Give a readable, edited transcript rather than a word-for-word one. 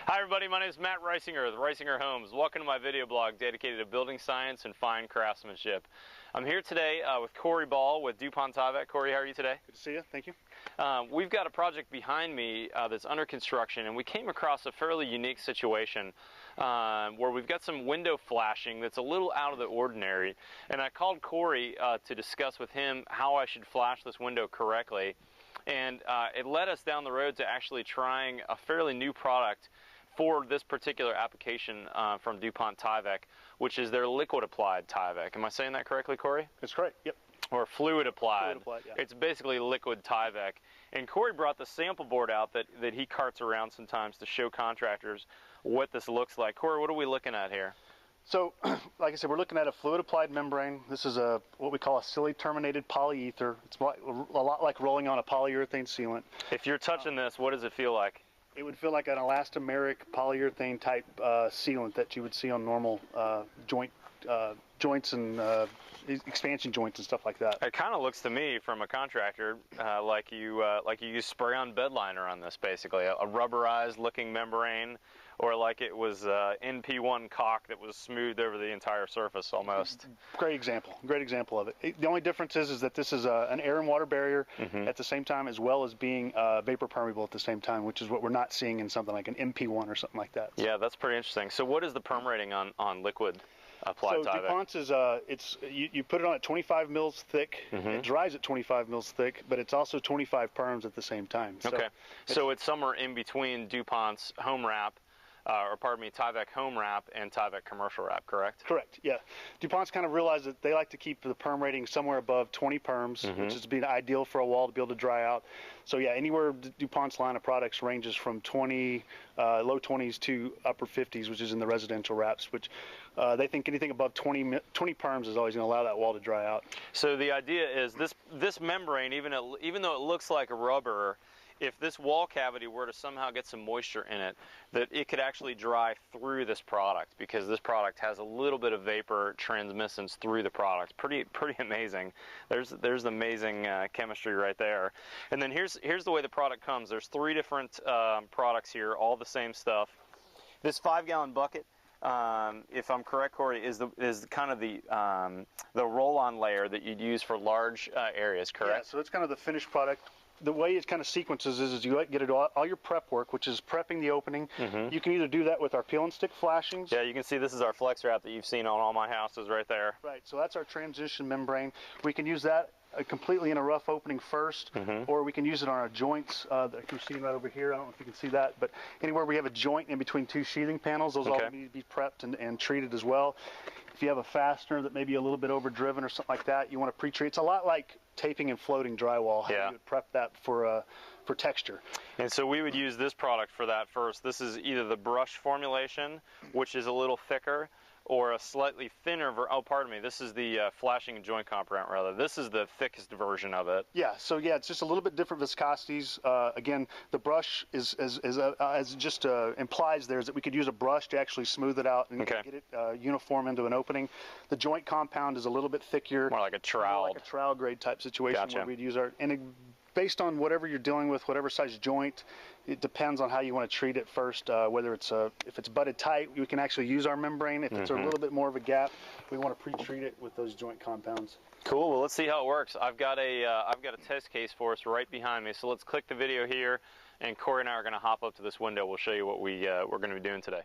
Hi everybody, my name is Matt Reisinger with Reisinger Homes. Welcome to my video blog dedicated to building science and fine craftsmanship. I'm here today with Corey Ball with DuPont Tyvek. Corey, how are you today? Good to see you, thank you. We've got a project behind me that's under construction, and we came across a fairly unique situation where we've got some window flashing that's a little out of the ordinary. And I called Corey to discuss with him how I should flash this window correctly. And it led us down the road to actually trying a fairly new product for this particular application from DuPont Tyvek, which is their liquid applied Tyvek. Am I saying that correctly, Corey? That's correct, yep. Or fluid applied. Yeah. It's basically liquid Tyvek. And Corey brought the sample board out that he carts around sometimes to show contractors what this looks like. Corey, what are we looking at here? So, like I said, we're looking at a fluid applied membrane. This is what we call a silly terminated polyether. It's a lot like rolling on a polyurethane sealant. If you're touching this, what does it feel like? It would feel like an elastomeric polyurethane type sealant that you would see on normal joints and expansion joints and stuff like that. It kind of looks to me from a contractor like you use spray-on bed liner on this, basically a rubberized looking membrane, or like it was NP1 caulk that was smoothed over the entire surface almost. Great example of it. The only difference is that this is an air and water barrier at the same time, as well as being vapor permeable at the same time, which is what we're not seeing in something like an MP1 or something like that. Yeah, that's pretty interesting. So what is the perm rating on liquid applied So Tyvek? DuPont's is you put it on at 25 mils thick. It dries at 25 mils thick, but it's also 25 perms at the same time. Okay, so it's somewhere in between DuPont's home wrap, Tyvek home wrap and Tyvek commercial wrap, correct? Correct, yeah. DuPont's kind of realized that they like to keep the perm rating somewhere above 20 perms, which is being ideal for a wall to be able to dry out. So yeah, anywhere DuPont's line of products ranges from 20, low 20s to upper 50s, which is in the residential wraps, which they think anything above 20 perms is always going to allow that wall to dry out. So the idea is this membrane, even though it looks like a rubber, if this wall cavity were to somehow get some moisture in it, that it could actually dry through this product, because this product has a little bit of vapor transmittance through the product. Pretty amazing. There's amazing chemistry right there. And then here's the way the product comes. There's three different products here, all the same stuff. This 5-gallon bucket, if I'm correct, Corey, is kind of the roll-on layer that you'd use for large areas, correct? Yeah, so it's kind of the finished product. The way it kind of sequences is you get it all your prep work, which is prepping the opening. You can either do that with our peel and stick flashings. Yeah, you can see this is our flex wrap that you've seen on all my houses right there. Right, so that's our transition membrane. We can use that completely in a rough opening first, or we can use it on our joints that you're seeing right over here. I don't know if you can see that, but anywhere we have a joint in between two sheathing panels, those all need to be prepped and treated as well. If you have a fastener that may be a little bit overdriven or something like that, you want to pre-treat. It's a lot like taping and floating drywall. Yeah. You would prep that for texture. And so we would use this product for that first. This is either the brush formulation, which is a little thicker, or a slightly thinner this is the flashing and joint component, rather. This is the thickest version of it. Yeah, so yeah, it's just a little bit different viscosities. Again, the brush is as just implies there, is that we could use a brush to actually smooth it out and get it uniform into an opening. The joint compound is a little bit thicker. More like a trowel. More like a trowel grade type situation where we'd use our, based on whatever you're dealing with, whatever size joint, it depends on how you want to treat it first. Whether it's if it's butted tight, we can actually use our membrane. If it's a little bit more of a gap, we want to pre-treat it with those joint compounds. Cool. Well, let's see how it works. I've got a test case for us right behind me. So let's click the video here, and Corey and I are going to hop up to this window. We'll show you what we're going to be doing today.